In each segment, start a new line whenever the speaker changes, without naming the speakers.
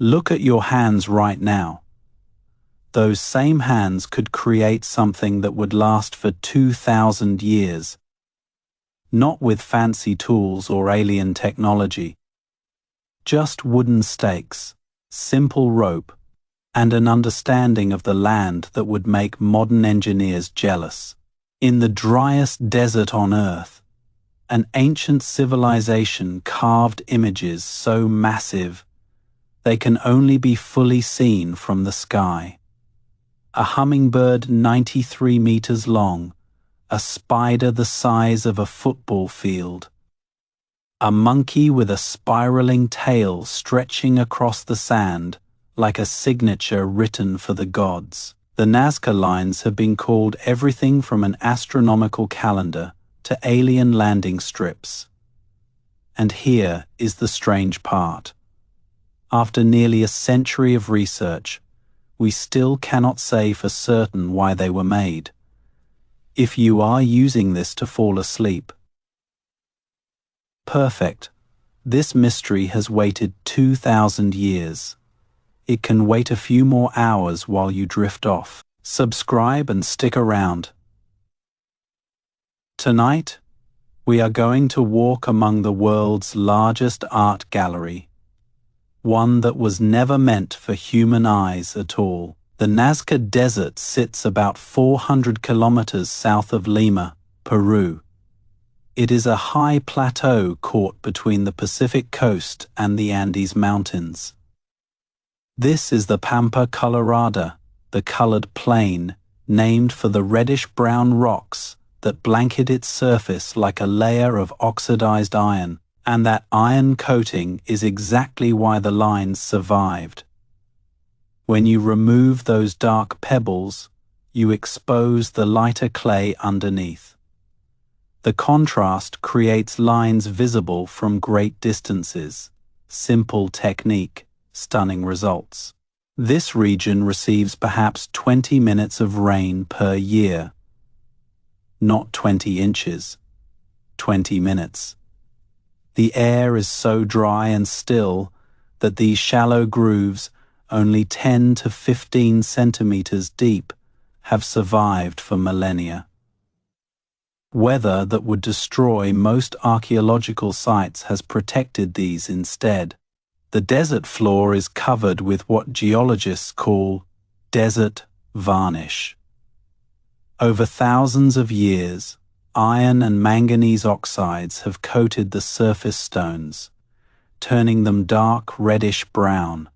Look at your hands right now. Those same hands could create something that would last for 2,000 years. Not with fancy tools or alien technology. Just wooden stakes, simple rope, and an understanding of the land that would make modern engineers jealous. In the driest desert on Earth, an ancient civilization carved images so massive they can only be fully seen from the sky. A hummingbird 93 meters long, a spider the size of a football field, a monkey with a spiraling tail stretching across the sand like a signature written for the gods. The Nazca lines have been called everything from an astronomical calendar to alien landing strips. And here is the strange part. After nearly a century of research, we still cannot say for certain why they were made. If you are using this to fall asleep, perfect. This mystery has waited 2,000 years. It can wait a few more hours while you drift off. Subscribe and stick around. Tonight, we are going to walk among the world's largest art gallery, one that was never meant for human eyes at all. The Nazca Desert sits about 400 kilometers south of Lima, Peru. It is a high plateau caught between the Pacific coast and the Andes Mountains. This is the Pampa Colorada, the colored plain, named for the reddish-brown rocks that blanket its surface like a layer of oxidized iron, and that iron coating is exactly why the lines survived. When you remove those dark pebbles, you expose the lighter clay underneath. The contrast creates lines visible from great distances. Simple technique, stunning results. This region receives perhaps 20 minutes of rain per year. Not 20 inches, 20 minutes. The air is so dry and still that these shallow grooves, only 10 to 15 centimeters deep, have survived for millennia. Weather that would destroy most archaeological sites has protected these instead. The desert floor is covered with what geologists call desert varnish. Over thousands of years, iron and manganese oxides have coated the surface stones, turning them dark reddish-brown.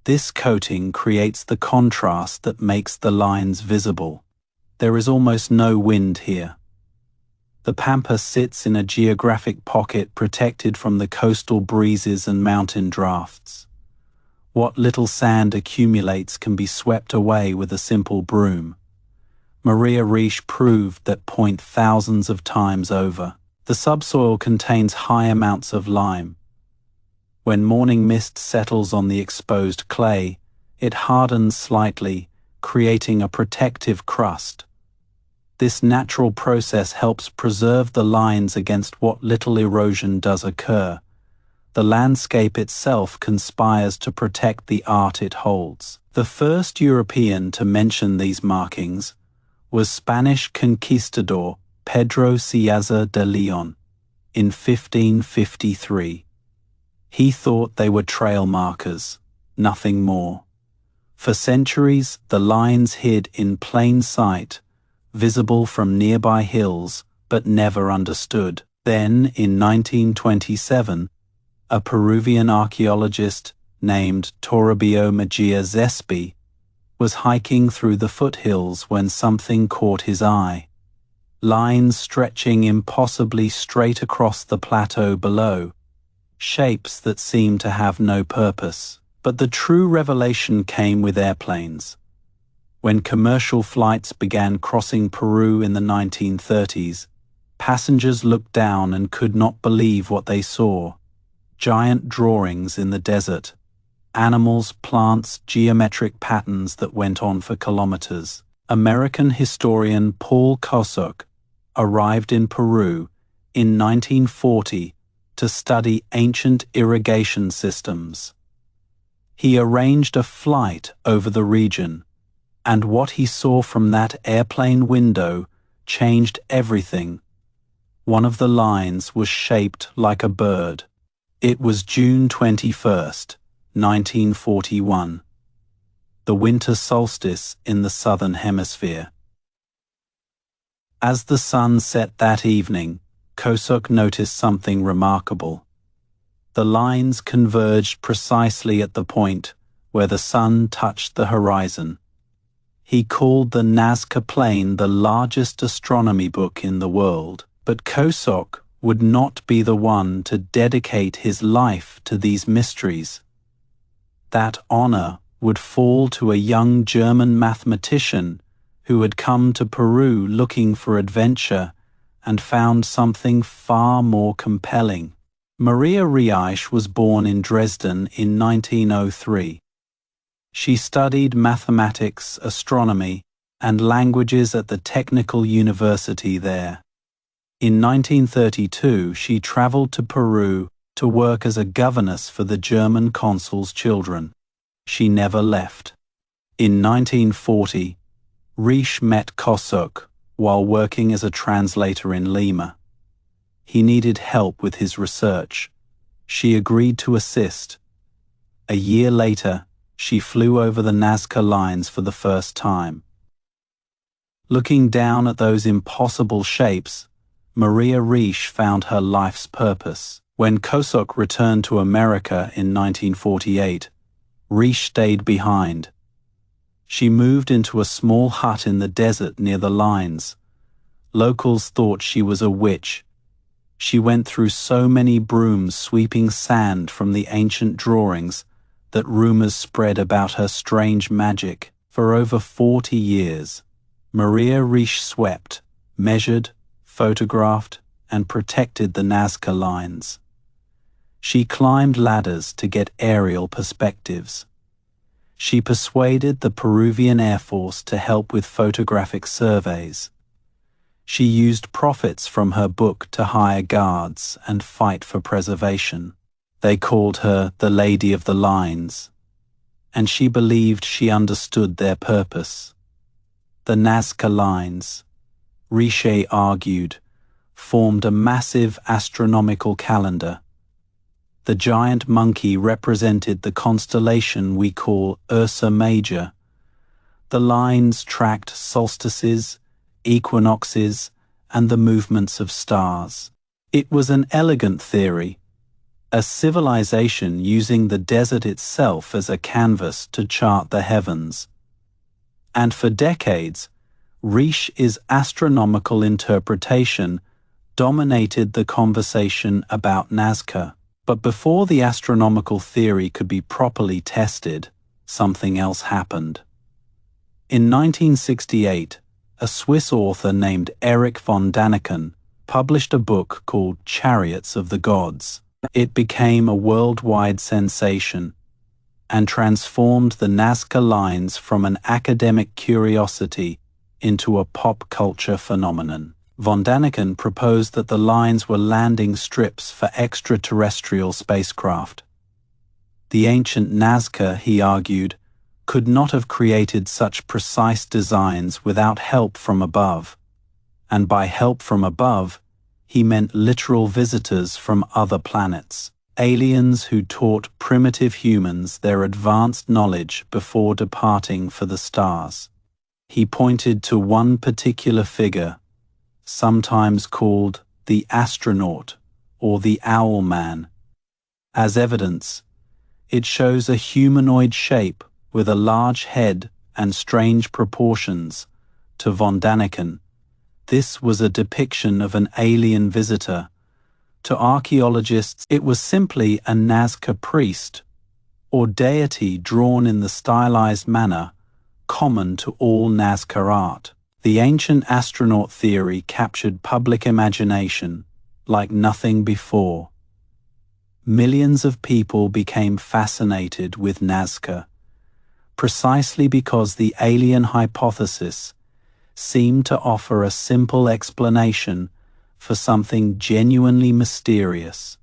This coating creates the contrast that makes the lines visible. There is almost no wind here. The Pampa sits in a geographic pocket protected from the coastal breezes and mountain drafts. What little sand accumulates can be swept away with a simple broom. Maria Riesch proved that point thousands of times over. The subsoil contains high amounts of lime. When morning mist settles on the exposed clay, it hardens slightly, creating a protective crust. This natural process helps preserve the lines against what little erosion does occur. The landscape itself conspires to protect the art it holds. The first European to mention these markings was Spanish conquistador Pedro Cieza de Leon in 1553. He thought they were trail markers, nothing more. For centuries, the lines hid in plain sight, visible from nearby hills, but never understood. Then, in 1927, a Peruvian archaeologist named Toribio Mejia Zespi was hiking through the foothills when something caught his eye. Lines stretching impossibly straight across the plateau below, shapes that seemed to have no purpose. But the true revelation came with airplanes. When commercial flights began crossing Peru in the 1930s, passengers looked down and could not believe what they saw. Giant drawings in the desert, animals, plants, geometric patterns that went on for kilometers. American historian Paul Kosok arrived in Peru in 1940 to study ancient irrigation systems. He arranged a flight over the region, and what he saw from that airplane window changed everything. One of the lines was shaped like a bird. It was June 21st, 1941, the winter solstice in the southern hemisphere. As the sun set that evening, Kosuk noticed something remarkable. The lines converged precisely at the point where the sun touched the horizon. He called the Nazca Plain the largest astronomy book in the world, but Kosuk would not be the one to dedicate his life to these mysteries. That honor would fall to a young German mathematician who had come to Peru looking for adventure and found something far more compelling. Maria Riesch was born in Dresden in 1903. She studied mathematics, astronomy, and languages at the Technical University there. In 1932, she traveled to Peru to work as a governess for the German consul's children. She never left. In 1940, Riesch met Kosuk while working as a translator in Lima. He needed help with his research. She agreed to assist. A year later, she flew over the Nazca lines for the first time. Looking down at those impossible shapes, Maria Riesch found her life's purpose. When Kosuk returned to America in 1948, Riesch stayed behind. She moved into a small hut in the desert near the lines. Locals thought she was a witch. She went through so many brooms sweeping sand from the ancient drawings that rumors spread about her strange magic. For over 40 years, Maria Riesch swept, measured, photographed, and protected the Nazca lines. She climbed ladders to get aerial perspectives. She persuaded the Peruvian Air Force to help with photographic surveys. She used profits from her book to hire guards and fight for preservation. They called her the Lady of the Lines, and she believed she understood their purpose. The Nazca lines, Riesch argued, formed a massive astronomical calendar. The giant monkey represented the constellation we call Ursa Major. The lines tracked solstices, equinoxes, and the movements of stars. It was an elegant theory, a civilization using the desert itself as a canvas to chart the heavens. And for decades, Riesch's astronomical interpretation dominated the conversation about Nazca. But before the astronomical theory could be properly tested, something else happened. In 1968, a Swiss author named Erich von Daniken published a book called Chariots of the Gods. It became a worldwide sensation and transformed the Nazca lines from an academic curiosity into a pop culture phenomenon. Von Daniken proposed that the lines were landing strips for extraterrestrial spacecraft. The ancient Nazca, he argued, could not have created such precise designs without help from above, and by help from above, he meant literal visitors from other planets, aliens who taught primitive humans their advanced knowledge before departing for the stars. He pointed to one particular figure, sometimes called the astronaut or the owl man. As evidence, it shows a humanoid shape with a large head and strange proportions. To von Daniken, this was a depiction of an alien visitor. To archaeologists, it was simply a Nazca priest or deity drawn in the stylized manner common to all Nazca art. The ancient astronaut theory captured public imagination like nothing before. Millions of people became fascinated with Nazca, precisely because the alien hypothesis seemed to offer a simple explanation for something genuinely mysterious.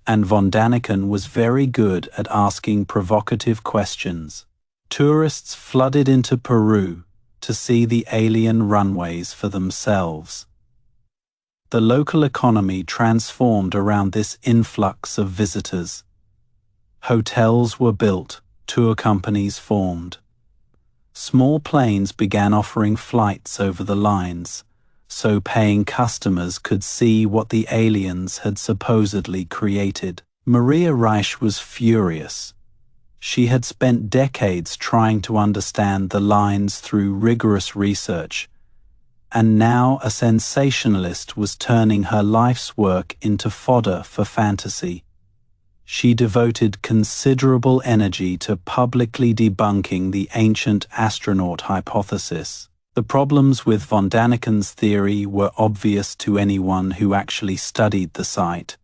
and von Daniken was very good at asking provocative questions. Tourists flooded into Peru to see the alien runways for themselves. The local economy transformed around this influx of visitors. Hotels were built, tour companies formed. Small planes began offering flights over the lines, so paying customers could see what the aliens had supposedly created. Maria Reich was furious. She had spent decades trying to understand the lines through rigorous research, and now a sensationalist was turning her life's work into fodder for fantasy. She devoted considerable energy to publicly debunking the ancient astronaut hypothesis. The problems with von Daniken's theory were obvious to anyone who actually studied the site.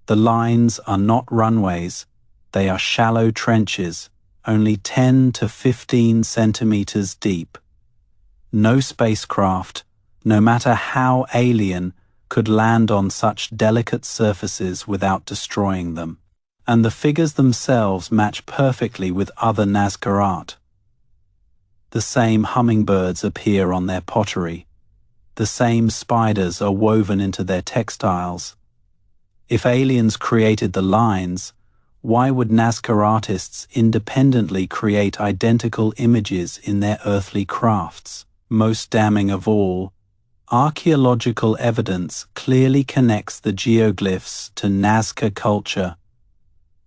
The lines are not runways, they are shallow trenches, only 10 to 15 centimeters deep. No spacecraft, no matter how alien, could land on such delicate surfaces without destroying them. And the figures themselves match perfectly with other Nazca art. The same hummingbirds appear on their pottery. The same spiders are woven into their textiles. If aliens created the lines, why would Nazca artists independently create identical images in their earthly crafts? Most damning of all, archaeological evidence clearly connects the geoglyphs to Nazca culture.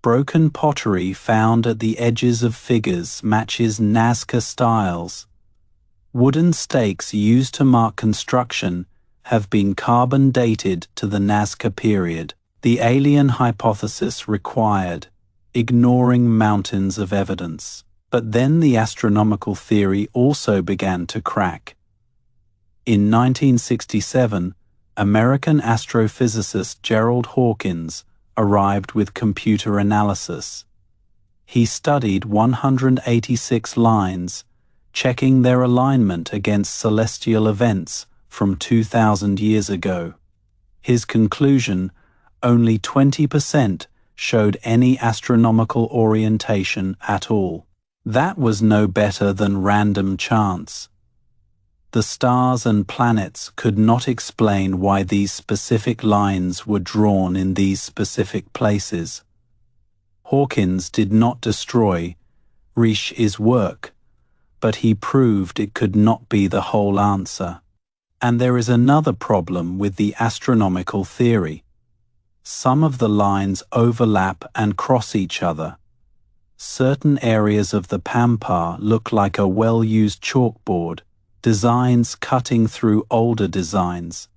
Broken pottery found at the edges of figures matches Nazca styles. Wooden stakes used to mark construction have been carbon dated to the Nazca period. The alien hypothesis required, ignoring mountains of evidence. But then the astronomical theory also began to crack. In 1967, American astrophysicist Gerald Hawkins arrived with computer analysis. He studied 186 lines, checking their alignment against celestial events from 2,000 years ago. His conclusion, only 20% showed any astronomical orientation at all. That was no better than random chance. The stars and planets could not explain why these specific lines were drawn in these specific places. Hawkins did not destroy Reich's work, but he proved it could not be the whole answer. And there is another problem with the astronomical theory. Some of the lines overlap and cross each other. Certain areas of the Pampa look like a well-used chalkboard, designs cutting through older designs.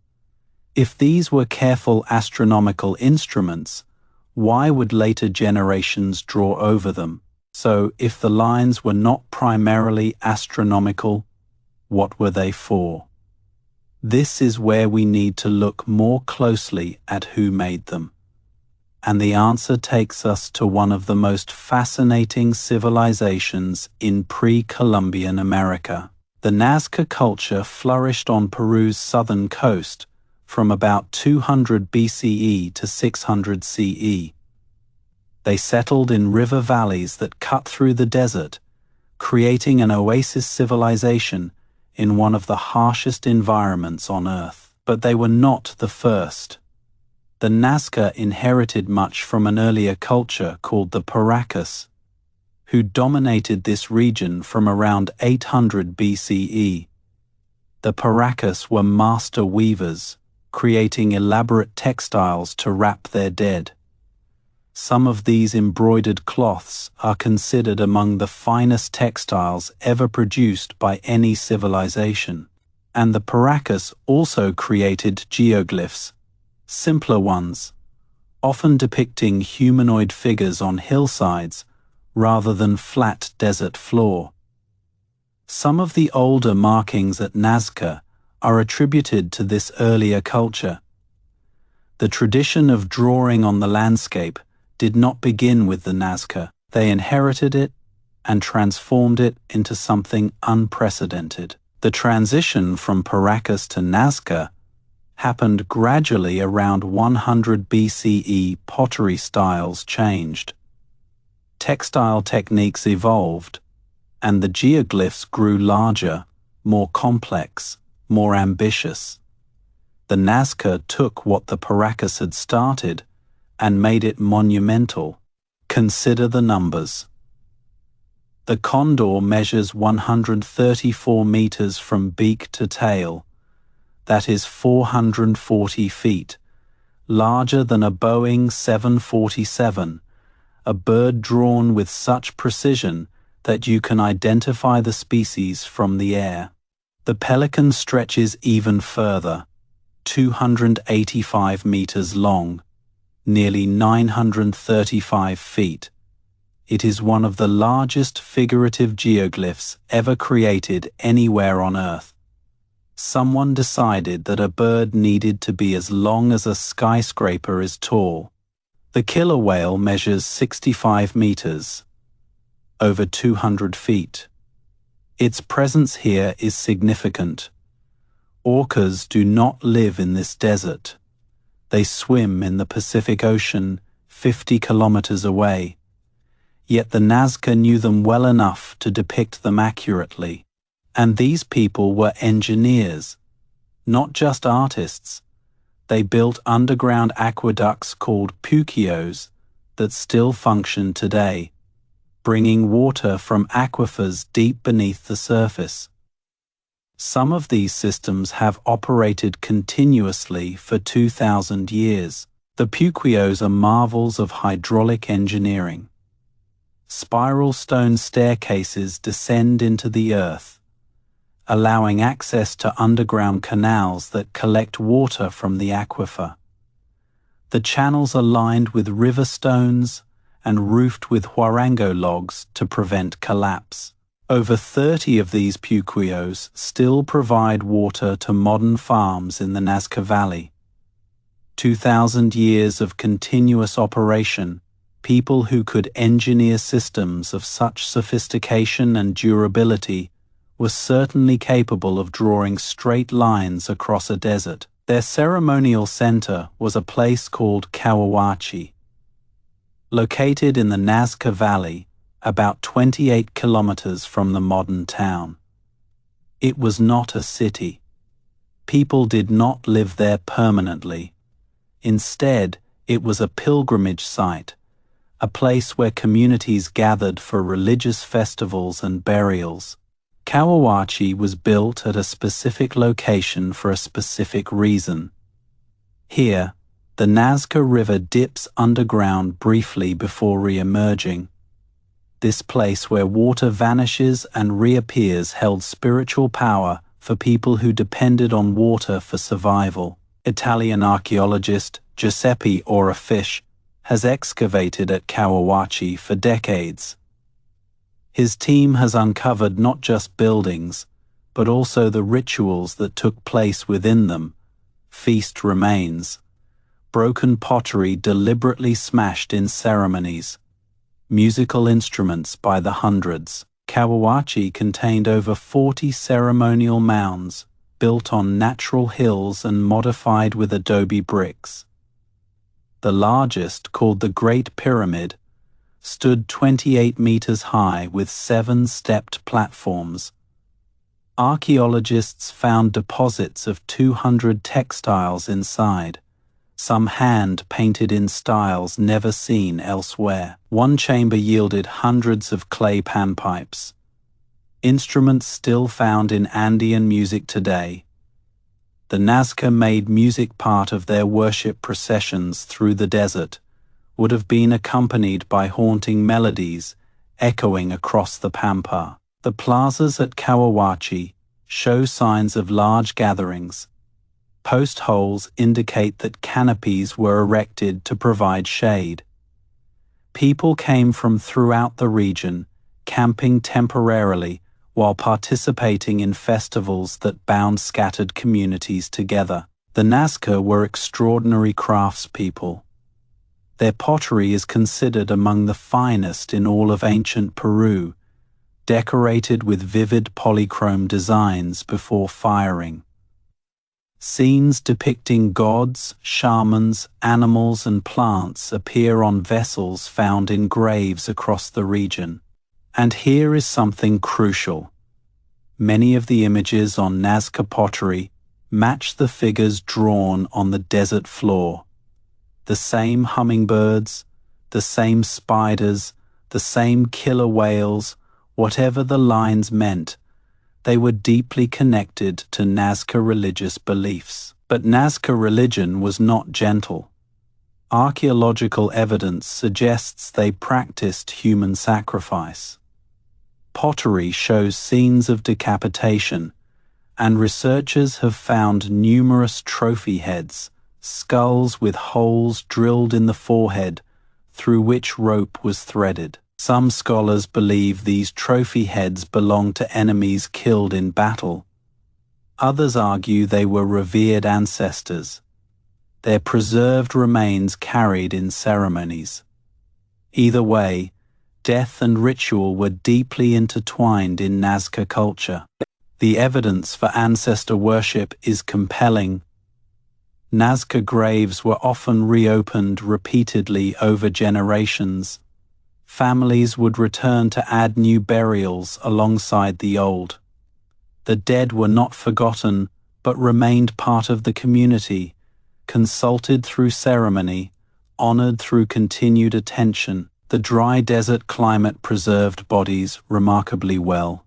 If these were careful astronomical instruments, why would later generations draw over them? So, if the lines were not primarily astronomical, what were they for? This is where we need to look more closely at who made them. And the answer takes us to one of the most fascinating civilizations in pre-Columbian America. The Nazca culture flourished on Peru's southern coast from about 200 BCE to 600 CE. They settled in river valleys that cut through the desert, creating an oasis civilization in one of the harshest environments on Earth. But they were not the first. The Nazca inherited much from an earlier culture called the Paracas, who dominated this region from around 800 BCE. The Paracas were master weavers, creating elaborate textiles to wrap their dead. Some of these embroidered cloths are considered among the finest textiles ever produced by any civilization. And the Paracas also created geoglyphs, simpler ones, often depicting humanoid figures on hillsides rather than flat desert floor. Some of the older markings at Nazca are attributed to this earlier culture. The tradition of drawing on the landscape did not begin with the Nazca. They inherited it and transformed it into something unprecedented. The transition from Paracas to Nazca happened gradually around 100 BCE. Pottery styles changed. Textile techniques evolved, and the geoglyphs grew larger, more complex, more ambitious. The Nazca took what the Paracas had started and made it monumental. Consider the numbers. The condor measures 134 meters from beak to tail. That is 440 feet, larger than a Boeing 747, a bird drawn with such precision that you can identify the species from the air. The pelican stretches even further, 285 meters long, nearly 935 feet. It is one of the largest figurative geoglyphs ever created anywhere on Earth. Someone decided that a bird needed to be as long as a skyscraper is tall. The killer whale measures 65 meters, over 200 feet. Its presence here is significant. Orcas do not live in this desert. They swim in the Pacific Ocean 50 kilometers away. Yet the Nazca knew them well enough to depict them accurately. And these people were engineers, not just artists. They built underground aqueducts called puquios that still function today, bringing water from aquifers deep beneath the surface. Some of these systems have operated continuously for 2,000 years. The puquios are marvels of hydraulic engineering. Spiral stone staircases descend into the earth, allowing access to underground canals that collect water from the aquifer. The channels are lined with river stones and roofed with huarango logs to prevent collapse. Over 30 of these puquios still provide water to modern farms in the Nazca Valley. 2,000 years of continuous operation, people who could engineer systems of such sophistication and durability were certainly capable of drawing straight lines across a desert. Their ceremonial center was a place called Cahuachi. Located in the Nazca Valley, about 28 kilometers from the modern town. It was not a city. People did not live there permanently. Instead, it was a pilgrimage site, a place where communities gathered for religious festivals and burials. Cahuachi was built at a specific location for a specific reason. Here, the Nazca River dips underground briefly before re-emerging. This place where water vanishes and reappears held spiritual power for people who depended on water for survival. Italian archaeologist Giuseppe Orafish has excavated at Cahuachi for decades. His team has uncovered not just buildings, but also the rituals that took place within them, feast remains, broken pottery deliberately smashed in ceremonies, musical instruments by the hundreds. Cahuachi contained over 40 ceremonial mounds built on natural hills and modified with adobe bricks. The largest, called the Great Pyramid, stood 28 meters high with 7 stepped platforms. Archaeologists found deposits of 200 textiles inside, some hand-painted in styles never seen elsewhere. One chamber yielded hundreds of clay panpipes, instruments still found in Andean music today. The Nazca made music part of their worship processions through the desert, would have been accompanied by haunting melodies echoing across the pampa. The plazas at Cahuachi show signs of large gatherings. Post holes indicate that canopies were erected to provide shade. People came from throughout the region, camping temporarily while participating in festivals that bound scattered communities together. The Nazca were extraordinary craftspeople. Their pottery is considered among the finest in all of ancient Peru, decorated with vivid polychrome designs before firing. Scenes depicting gods, shamans, animals, and plants appear on vessels found in graves across the region. And here is something crucial. Many of the images on Nazca pottery match the figures drawn on the desert floor. The same hummingbirds, the same spiders, the same killer whales, whatever the lines meant, they were deeply connected to Nazca religious beliefs. But Nazca religion was not gentle. Archaeological evidence suggests they practiced human sacrifice. Pottery shows scenes of decapitation, and researchers have found numerous trophy heads, skulls with holes drilled in the forehead through which rope was threaded. Some scholars believe these trophy heads belong to enemies killed in battle. Others argue they were revered ancestors, their preserved remains carried in ceremonies. Either way, death and ritual were deeply intertwined in Nazca culture. The evidence for ancestor worship is compelling. Nazca graves were often reopened repeatedly over generations. Families would return to add new burials alongside the old. The dead were not forgotten, but remained part of the community, consulted through ceremony, honored through continued attention. The dry desert climate preserved bodies remarkably well.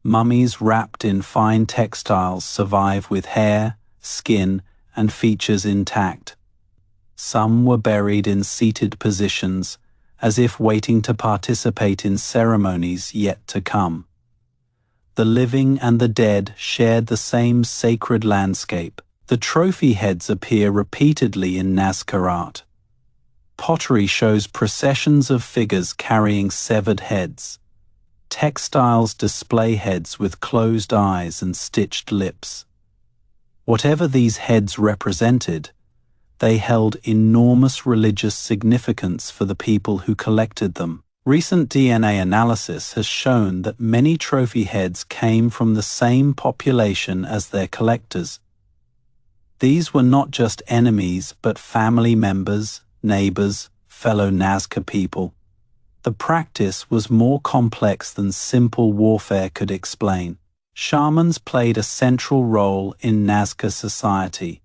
Mummies wrapped in fine textiles survive with hair, skin, and features intact. Some were buried in seated positions, as if waiting to participate in ceremonies yet to come. The living and the dead shared the same sacred landscape. The trophy heads appear repeatedly in Nazca art. Pottery shows processions of figures carrying severed heads. Textiles display heads with closed eyes and stitched lips. Whatever these heads represented, they held enormous religious significance for the people who collected them. Recent DNA analysis has shown that many trophy heads came from the same population as their collectors. These were not just enemies, but family members, neighbors, fellow Nazca people. The practice was more complex than simple warfare could explain. Shamans played a central role in Nazca society.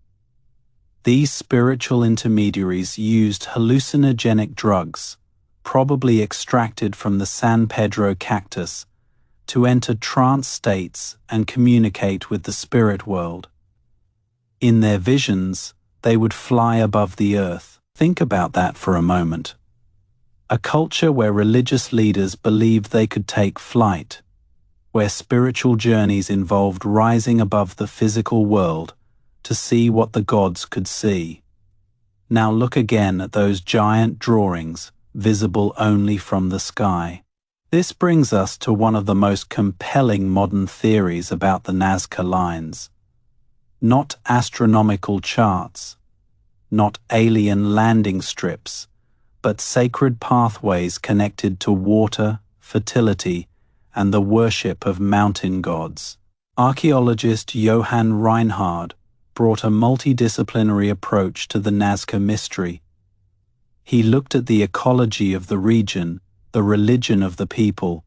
These spiritual intermediaries used hallucinogenic drugs, probably extracted from the San Pedro cactus, to enter trance states and communicate with the spirit world. In their visions, they would fly above the earth. Think about that for a moment. A culture where religious leaders believed they could take flight, where spiritual journeys involved rising above the physical world to see what the gods could see. Now look again at those giant drawings, visible only from the sky. This brings us to one of the most compelling modern theories about the Nazca lines. Not astronomical charts, not alien landing strips, but sacred pathways connected to water, fertility, and the worship of mountain gods. Archaeologist Johann Reinhard brought a multidisciplinary approach to the Nazca mystery. He looked at the ecology of the region, the religion of the people,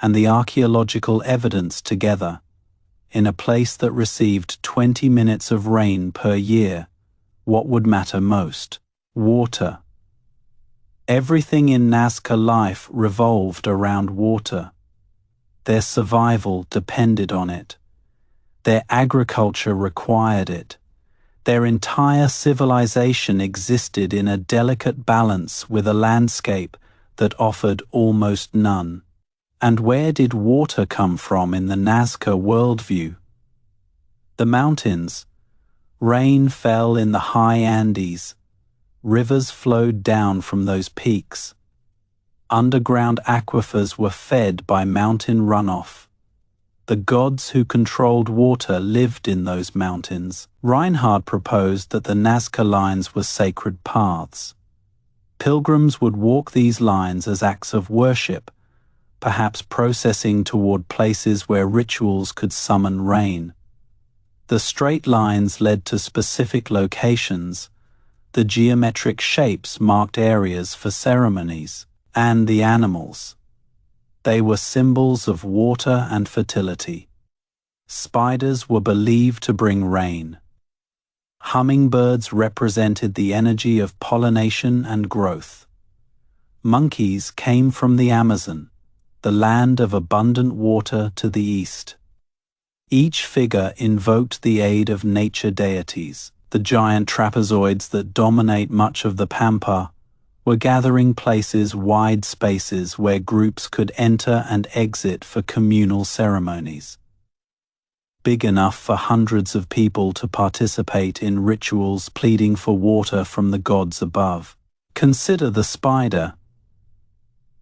and the archaeological evidence together. In a place that received 20 minutes of rain per year, what would matter most? Water. Everything in Nazca life revolved around water. Their survival depended on it. Their agriculture required it. Their entire civilization existed in a delicate balance with a landscape that offered almost none. And where did water come from in the Nazca worldview? The mountains. Rain fell in the high Andes. Rivers flowed down from those peaks. Underground aquifers were fed by mountain runoff. The gods who controlled water lived in those mountains. Reinhard proposed that the Nazca lines were sacred paths. Pilgrims would walk these lines as acts of worship, perhaps processing toward places where rituals could summon rain. The straight lines led to specific locations, the geometric shapes marked areas for ceremonies, and the animals. They were symbols of water and fertility. Spiders were believed to bring rain. Hummingbirds represented the energy of pollination and growth. Monkeys came from the Amazon, the land of abundant water to the east. Each figure invoked the aid of nature deities. The giant trapezoids that dominate much of the pampa were gathering places, wide spaces where groups could enter and exit for communal ceremonies. Big enough for hundreds of people to participate in rituals pleading for water from the gods above. Consider the spider.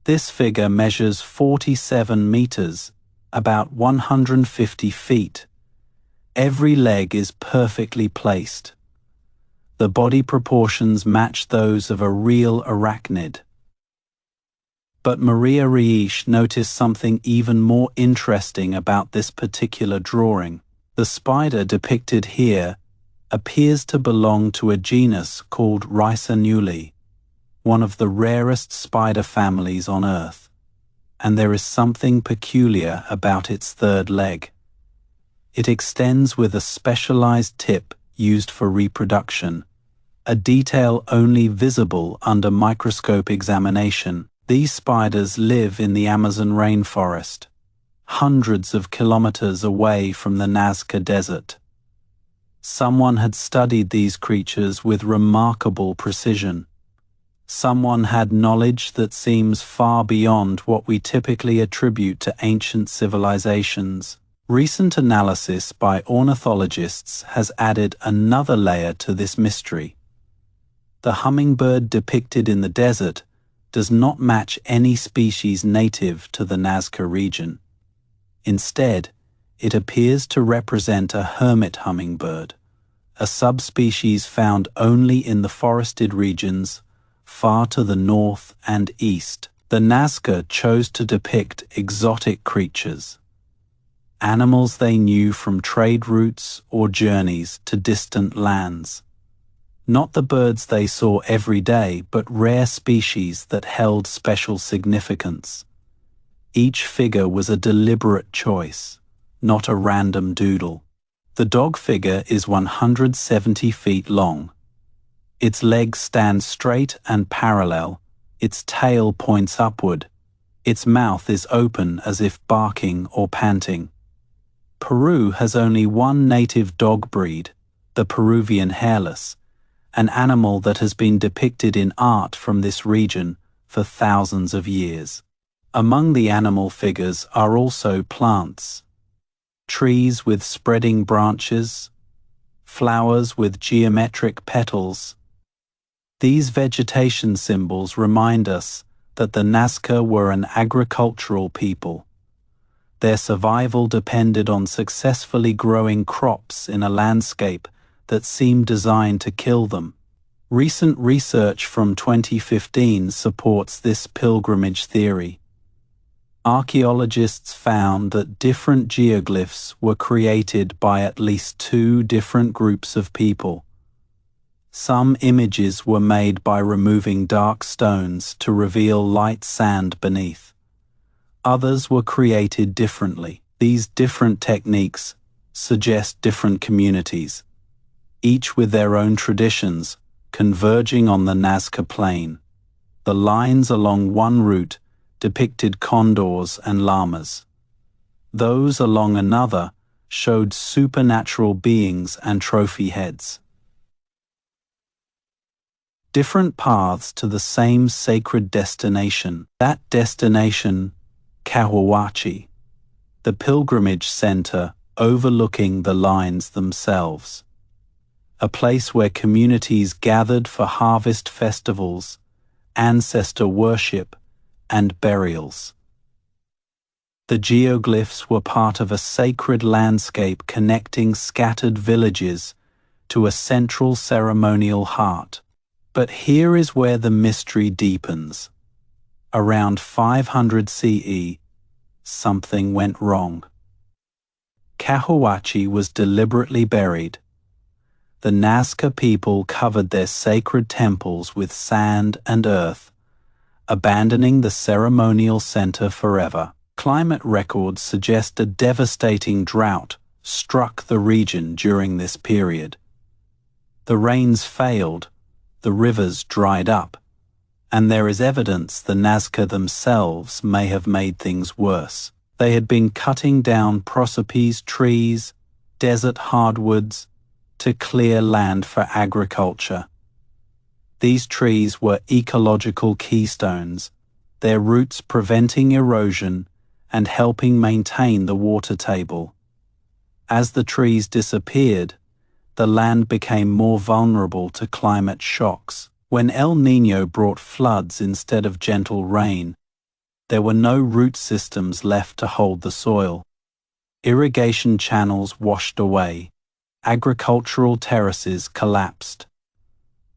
This figure measures 47 meters, about 150 feet. Every leg is perfectly placed. The body proportions match those of a real arachnid. But Maria Reisch noticed something even more interesting about this particular drawing. The spider depicted here appears to belong to a genus called Rhizoanuli, one of the rarest spider families on Earth, and there is something peculiar about its third leg. It extends with a specialized tip used for reproduction, a detail only visible under microscope examination. These spiders live in the Amazon rainforest, hundreds of kilometers away from the Nazca desert. Someone had studied these creatures with remarkable precision. Someone had knowledge that seems far beyond what we typically attribute to ancient civilizations. Recent analysis by ornithologists has added another layer to this mystery. The hummingbird depicted in the desert does not match any species native to the Nazca region. Instead, it appears to represent a hermit hummingbird, a subspecies found only in the forested regions far to the north and east. The Nazca chose to depict exotic creatures, animals they knew from trade routes or journeys to distant lands. Not the birds they saw every day, but rare species that held special significance. Each figure was a deliberate choice, not a random doodle. The dog figure is 170 feet long. Its legs stand straight and parallel, its tail points upward, its mouth is open as if barking or panting. Peru has only one native dog breed, the Peruvian hairless, an animal that has been depicted in art from this region for thousands of years. Among the animal figures are also plants, trees with spreading branches, flowers with geometric petals. These vegetation symbols remind us that the Nazca were an agricultural people. Their survival depended on successfully growing crops in a landscape that seemed designed to kill them. Recent research from 2015 supports this pilgrimage theory. Archaeologists found that different geoglyphs were created by at least 2 different groups of people. Some images were made by removing dark stones to reveal light sand beneath. Others were created differently. These different techniques suggest different communities, each with their own traditions, converging on the Nazca plain. The lines along one route depicted condors and llamas. Those along another showed supernatural beings and trophy heads. Different paths to the same sacred destination. That destination, Cahuachi, the pilgrimage center overlooking the lines themselves. A place where communities gathered for harvest festivals, ancestor worship, and burials. The geoglyphs were part of a sacred landscape connecting scattered villages to a central ceremonial heart. But here is where the mystery deepens. Around 500 CE, something went wrong. Cahuachi was deliberately buried. The Nazca people covered their sacred temples with sand and earth, abandoning the ceremonial center forever. Climate records suggest a devastating drought struck the region during this period. The rains failed, the rivers dried up, and there is evidence the Nazca themselves may have made things worse. They had been cutting down prosopis trees, desert hardwoods, to clear land for agriculture. These trees were ecological keystones, their roots preventing erosion and helping maintain the water table. As the trees disappeared, the land became more vulnerable to climate shocks. When El Niño brought floods instead of gentle rain, there were no root systems left to hold the soil. Irrigation channels washed away. Agricultural terraces collapsed.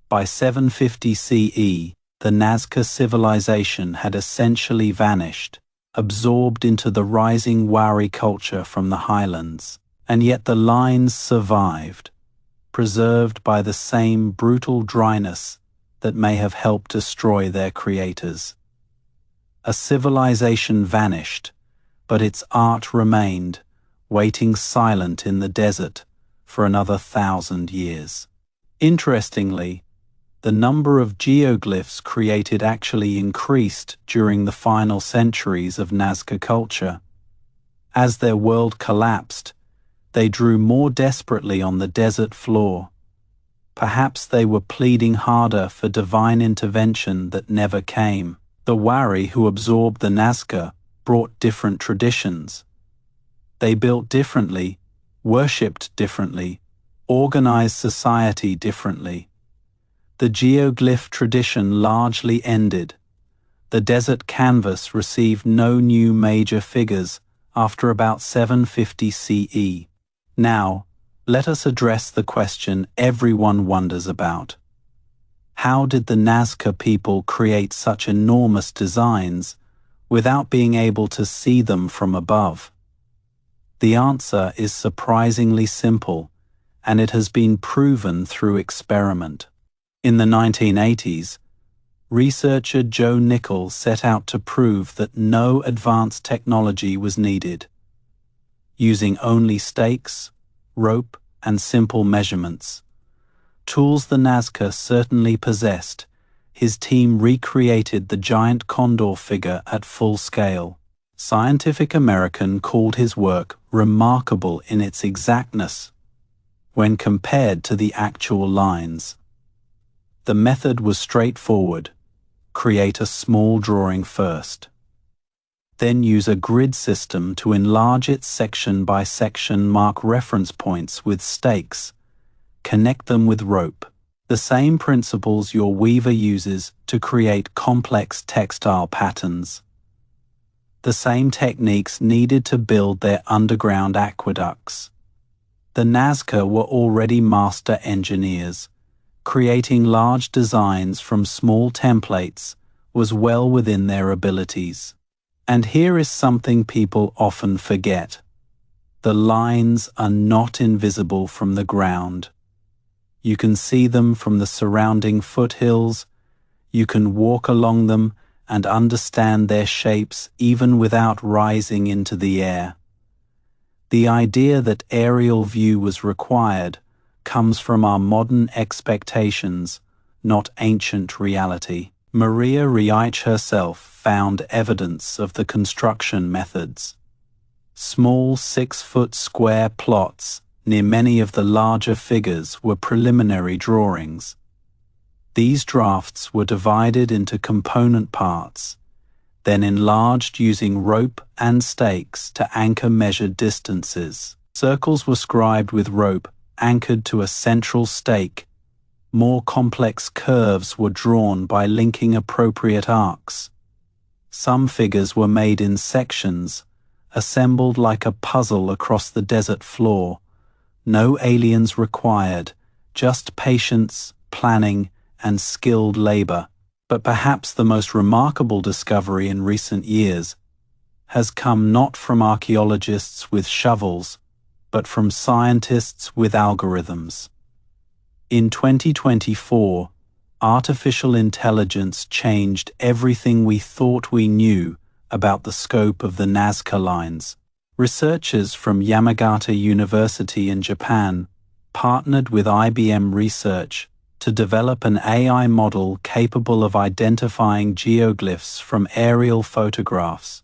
By 750 CE, the Nazca civilization had essentially vanished, absorbed into the rising Wari culture from the highlands. And yet the lines survived, preserved by the same brutal dryness that may have helped destroy their creators. A civilization vanished, but its art remained, waiting silent in the desert for another 1,000 years. Interestingly, the number of geoglyphs created actually increased during the final centuries of Nazca culture. As their world collapsed, they drew more desperately on the desert floor. Perhaps they were pleading harder for divine intervention that never came. The Wari who absorbed the Nazca brought different traditions. They built differently, worshipped differently, organized society differently. The geoglyph tradition largely ended. The desert canvas received no new major figures after about 750 CE. Now, let us address the question everyone wonders about. How did the Nazca people create such enormous designs without being able to see them from above? The answer is surprisingly simple, and it has been proven through experiment. In the 1980s, researcher Joe Nickell set out to prove that no advanced technology was needed. Using only stakes, rope, and simple measurements, tools the Nazca certainly possessed, his team recreated the giant condor figure at full scale. Scientific American called his work remarkable in its exactness when compared to the actual lines. The method was straightforward. Create a small drawing first. Then use a grid system to enlarge it section by section, mark reference points with stakes, connect them with rope. The same principles your weaver uses to create complex textile patterns. The same techniques needed to build their underground aqueducts. The Nazca were already master engineers. Creating large designs from small templates was well within their abilities. And here is something people often forget. The lines are not invisible from the ground. You can see them from the surrounding foothills. You can walk along them and understand their shapes even without rising into the air. The idea that aerial view was required comes from our modern expectations, not ancient reality. Maria Reich herself found evidence of the construction methods. Small 6-foot square plots near many of the larger figures were preliminary drawings. These drafts were divided into component parts, then enlarged using rope and stakes to anchor measured distances. Circles were scribed with rope anchored to a central stake. More complex curves were drawn by linking appropriate arcs. Some figures were made in sections, assembled like a puzzle across the desert floor. No aliens required, just patience, planning, and skilled labor. But perhaps the most remarkable discovery in recent years has come not from archaeologists with shovels, but from scientists with algorithms. In 2024, artificial intelligence changed everything we thought we knew about the scope of the Nazca lines. Researchers from Yamagata University in Japan partnered with IBM Research to develop an AI model capable of identifying geoglyphs from aerial photographs.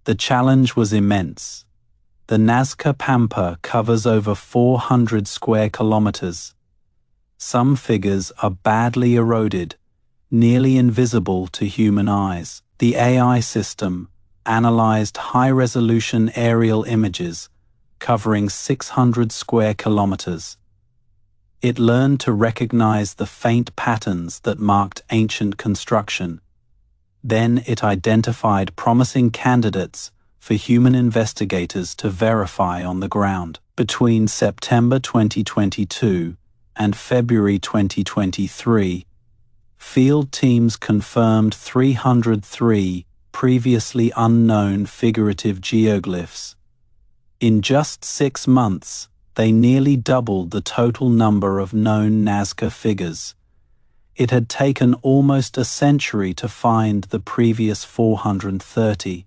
The challenge was immense. The Nazca Pampa covers over 400 square kilometers. Some figures are badly eroded, nearly invisible to human eyes. The AI system analyzed high-resolution aerial images covering 600 square kilometers. It learned to recognize the faint patterns that marked ancient construction. Then it identified promising candidates for human investigators to verify on the ground. Between September 2022 and February 2023, field teams confirmed 303 previously unknown figurative geoglyphs. In just 6 months, they nearly doubled the total number of known Nazca figures. It had taken almost a century to find the previous 430,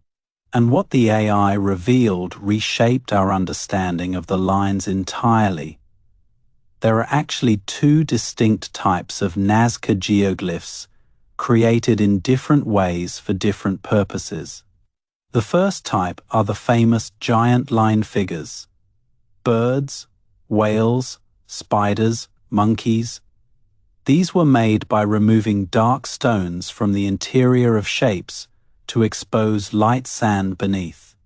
and what the AI revealed reshaped our understanding of the lines entirely. There are actually 2 distinct types of Nazca geoglyphs created in different ways for different purposes. The first type are the famous giant line figures. Birds, whales, spiders, monkeys. These were made by removing dark stones from the interior of shapes to expose light sand beneath.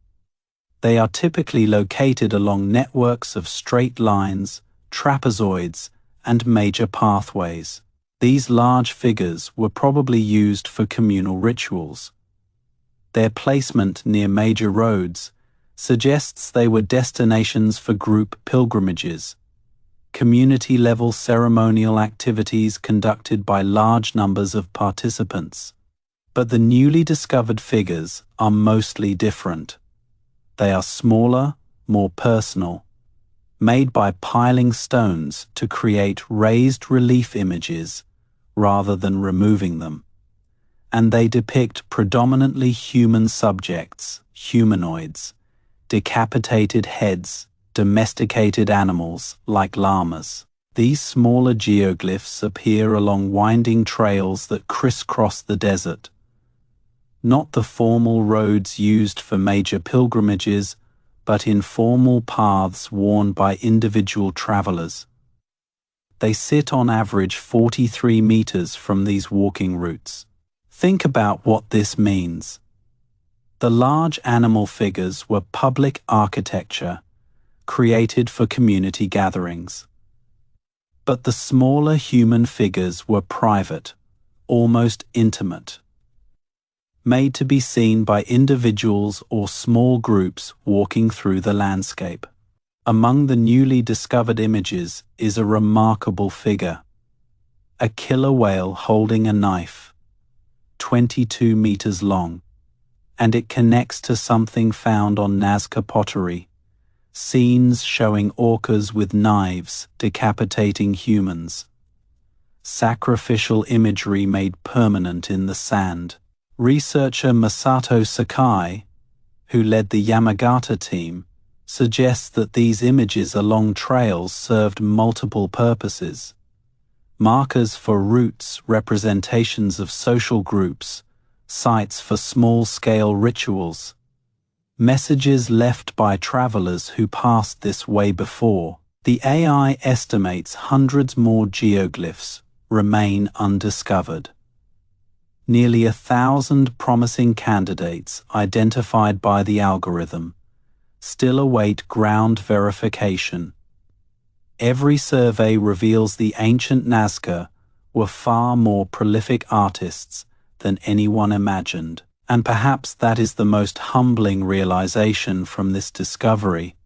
They are typically located along networks of straight lines, trapezoids, and major pathways. These large figures were probably used for communal rituals. Their placement near major roads suggests they were destinations for group pilgrimages, community-level ceremonial activities conducted by large numbers of participants. But the newly discovered figures are mostly different. They are smaller, more personal, made by piling stones to create raised relief images rather than removing them. And they depict predominantly human subjects, humanoids, decapitated heads, domesticated animals like llamas. These smaller geoglyphs appear along winding trails that crisscross the desert. Not the formal roads used for major pilgrimages, but informal paths worn by individual travelers. They sit on average 43 meters from these walking routes. Think about what this means. The large animal figures were public architecture, created for community gatherings. But the smaller human figures were private, almost intimate, made to be seen by individuals or small groups walking through the landscape. Among the newly discovered images is a remarkable figure, a killer whale holding a knife, 22 meters long, and it connects to something found on Nazca pottery, scenes showing orcas with knives decapitating humans. Sacrificial imagery made permanent in the sand. Researcher Masato Sakai, who led the Yamagata team, suggests that these images along trails served multiple purposes. Markers for routes, representations of social groups, sites for small-scale rituals, messages left by travelers who passed this way before. The AI estimates hundreds more geoglyphs remain undiscovered. Nearly 1,000 promising candidates identified by the algorithm still await ground verification. Every survey reveals the ancient Nazca were far more prolific artists than anyone imagined, and perhaps that is the most humbling realization from this discovery.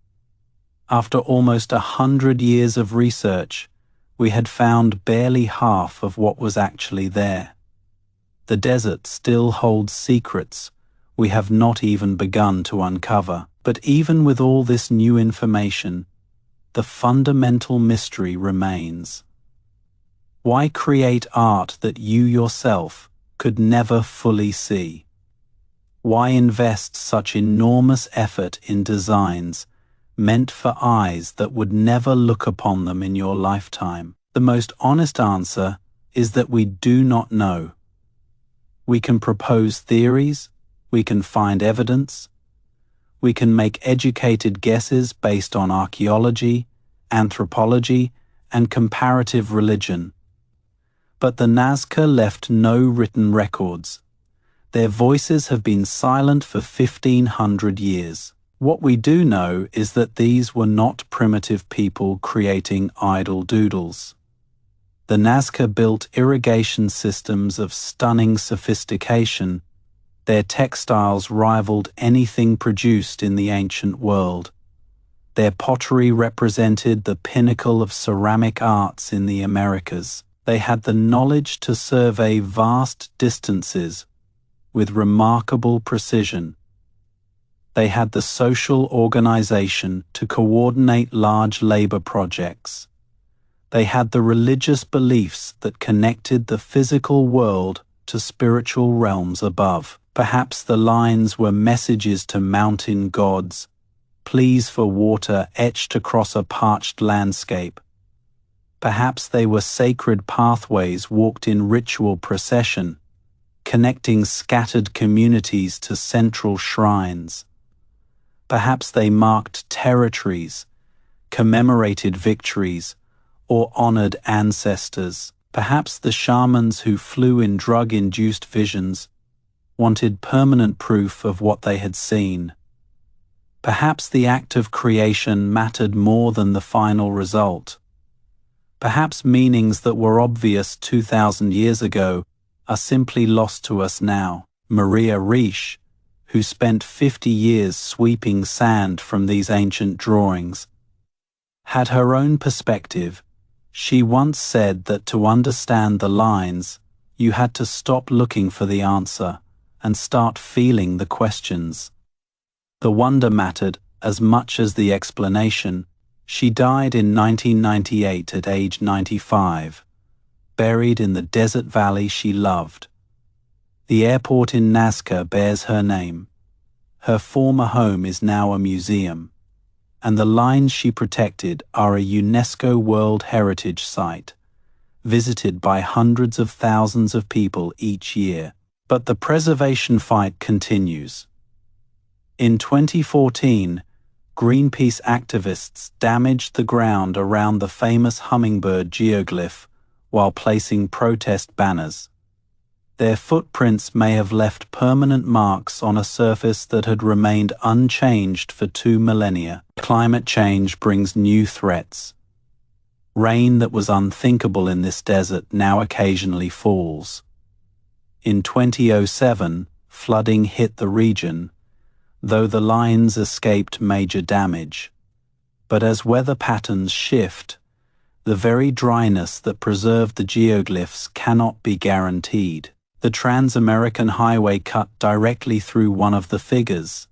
After almost 100 years of research, we had found barely half of what was actually there. The desert still holds secrets we have not even begun to uncover. But even with all this new information, the fundamental mystery remains. Why create art that you yourself could never fully see? Why invest such enormous effort in designs meant for eyes that would never look upon them in your lifetime? The most honest answer is that we do not know. We can propose theories, we can find evidence, we can make educated guesses based on archaeology, anthropology, and comparative religion. But the Nazca left no written records. Their voices have been silent for 1,500 years. What we do know is that these were not primitive people creating idle doodles. The Nazca built irrigation systems of stunning sophistication. Their textiles rivaled anything produced in the ancient world. Their pottery represented the pinnacle of ceramic arts in the Americas. They had the knowledge to survey vast distances with remarkable precision. They had the social organization to coordinate large labor projects. They had the religious beliefs that connected the physical world to spiritual realms above. Perhaps the lines were messages to mountain gods, pleas for water etched across a parched landscape. Perhaps they were sacred pathways walked in ritual procession, connecting scattered communities to central shrines. Perhaps they marked territories, commemorated victories, or honored ancestors. Perhaps the shamans who flew in drug-induced visions wanted permanent proof of what they had seen. Perhaps the act of creation mattered more than the final result. Perhaps meanings that were obvious 2,000 years ago are simply lost to us now. Maria Riesch, who spent 50 years sweeping sand from these ancient drawings, had her own perspective. She once said that to understand the lines, you had to stop looking for the answer and start feeling the questions. The wonder mattered as much as the explanation. She died in 1998 at age 95, buried in the desert valley she loved. The airport in Nazca bears her name. Her former home is now a museum, and the lines she protected are a UNESCO World Heritage Site, visited by hundreds of thousands of people each year. But the preservation fight continues. In 2014, Greenpeace activists damaged the ground around the famous hummingbird geoglyph while placing protest banners. Their footprints may have left permanent marks on a surface that had remained unchanged for 2 millennia. Climate change brings new threats. Rain that was unthinkable in this desert now occasionally falls. In 2007, flooding hit the region, though the lines escaped major damage. But as weather patterns shift, the very dryness that preserved the geoglyphs cannot be guaranteed. The Trans-American Highway cut directly through one of the figures,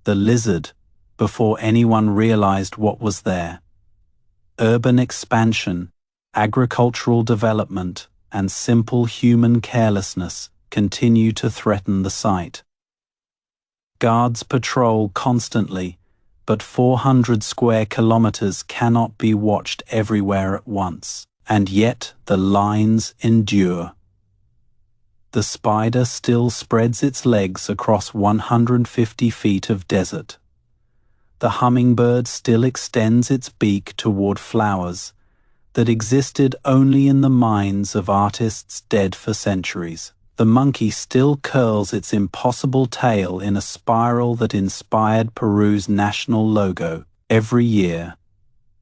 the lizard, before anyone realized what was there. Urban expansion, agricultural development, and simple human carelessness continue to threaten the site. Guards patrol constantly, but 400 square kilometers cannot be watched everywhere at once, and yet the lines endure. The spider still spreads its legs across 150 feet of desert. The hummingbird still extends its beak toward flowers that existed only in the minds of artists dead for centuries. The monkey still curls its impossible tail in a spiral that inspired Peru's national logo. Every year,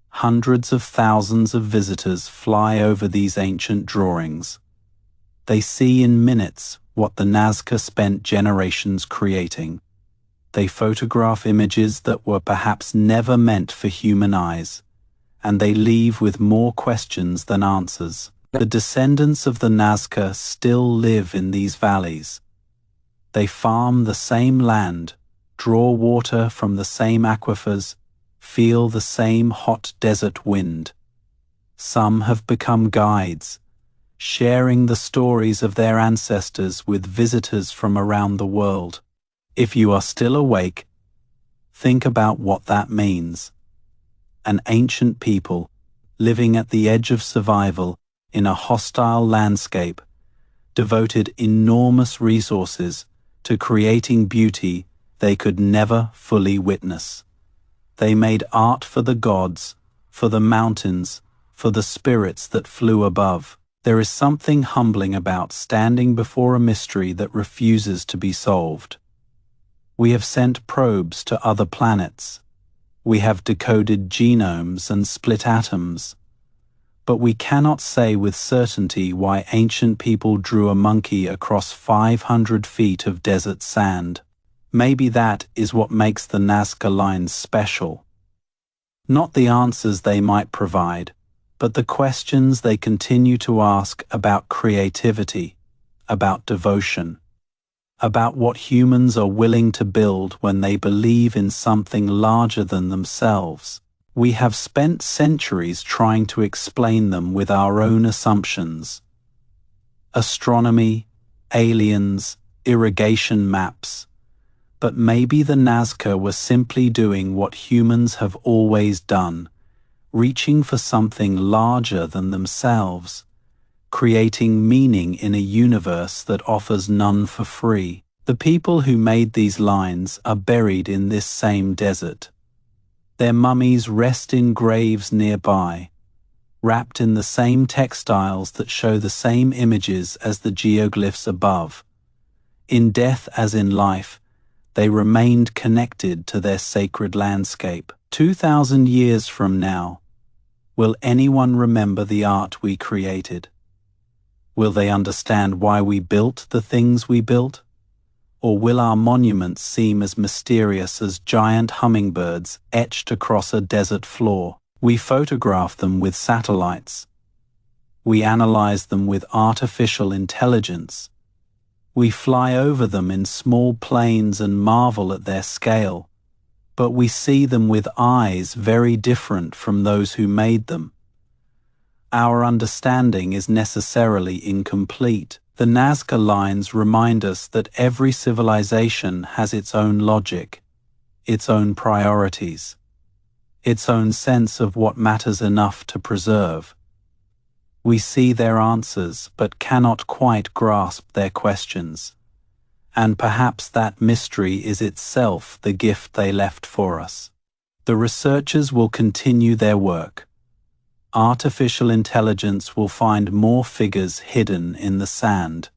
hundreds of thousands of visitors fly over these ancient drawings. They see in minutes what the Nazca spent generations creating. They photograph images that were perhaps never meant for human eyes, and they leave with more questions than answers. The descendants of the Nazca still live in these valleys. They farm the same land, draw water from the same aquifers, feel the same hot desert wind. Some have become guides, sharing the stories of their ancestors with visitors from around the world. If you are still awake, think about what that means. An ancient people, living at the edge of survival in a hostile landscape, devoted enormous resources to creating beauty they could never fully witness. They made art for the gods, for the mountains, for the spirits that flew above. There is something humbling about standing before a mystery that refuses to be solved. We have sent probes to other planets. We have decoded genomes and split atoms. But we cannot say with certainty why ancient people drew a monkey across 500 feet of desert sand. Maybe that is what makes the Nazca lines special. Not the answers they might provide, but the questions they continue to ask about creativity, about devotion, about what humans are willing to build when they believe in something larger than themselves. We have spent centuries trying to explain them with our own assumptions. Astronomy, aliens, irrigation maps. But maybe the Nazca were simply doing what humans have always done, reaching for something larger than themselves, creating meaning in a universe that offers none for free. The people who made these lines are buried in this same desert. Their mummies rest in graves nearby, wrapped in the same textiles that show the same images as the geoglyphs above. In death as in life, they remained connected to their sacred landscape. 2,000 years from now, will anyone remember the art we created? Will they understand why we built the things we built? Or will our monuments seem as mysterious as giant hummingbirds etched across a desert floor? We photograph them with satellites. We analyze them with artificial intelligence. We fly over them in small planes and marvel at their scale, but we see them with eyes very different from those who made them. Our understanding is necessarily incomplete. The Nazca lines remind us that every civilization has its own logic, its own priorities, its own sense of what matters enough to preserve. We see their answers but cannot quite grasp their questions, and perhaps that mystery is itself the gift they left for us. The researchers will continue their work. Artificial intelligence will find more figures hidden in the sand.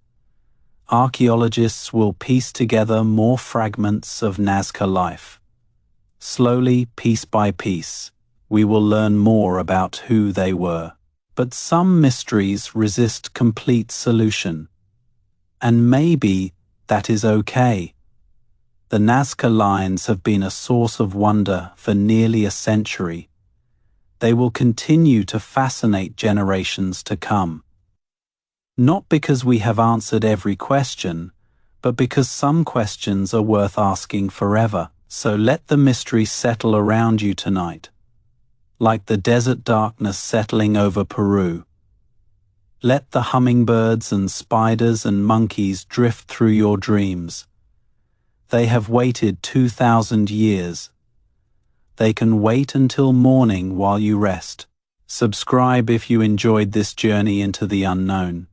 Archaeologists will piece together more fragments of Nazca life. Slowly, piece by piece, we will learn more about who they were. But some mysteries resist complete solution. And maybe that is okay. The Nazca lines have been a source of wonder for nearly a century. They will continue to fascinate generations to come. Not because we have answered every question, but because some questions are worth asking forever. So let the mystery settle around you tonight, like the desert darkness settling over Peru. Let the hummingbirds and spiders and monkeys drift through your dreams. They have waited 2,000 years. They can wait until morning while you rest. Subscribe if you enjoyed this journey into the unknown.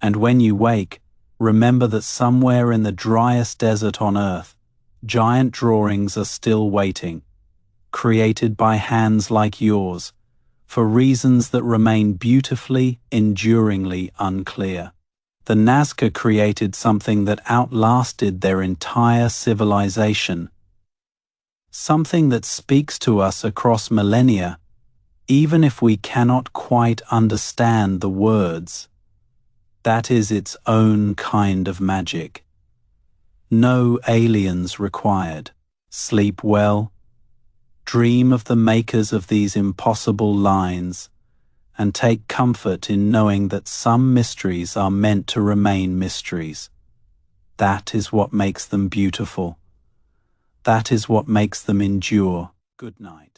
And when you wake, remember that somewhere in the driest desert on earth, giant drawings are still waiting, created by hands like yours, for reasons that remain beautifully, enduringly unclear. The Nazca created something that outlasted their entire civilization, something that speaks to us across millennia, even if we cannot quite understand the words. That is its own kind of magic. No aliens required. Sleep well. Dream of the makers of these impossible lines, and take comfort in knowing that some mysteries are meant to remain mysteries. That is what makes them beautiful. That is what makes them endure. Good night.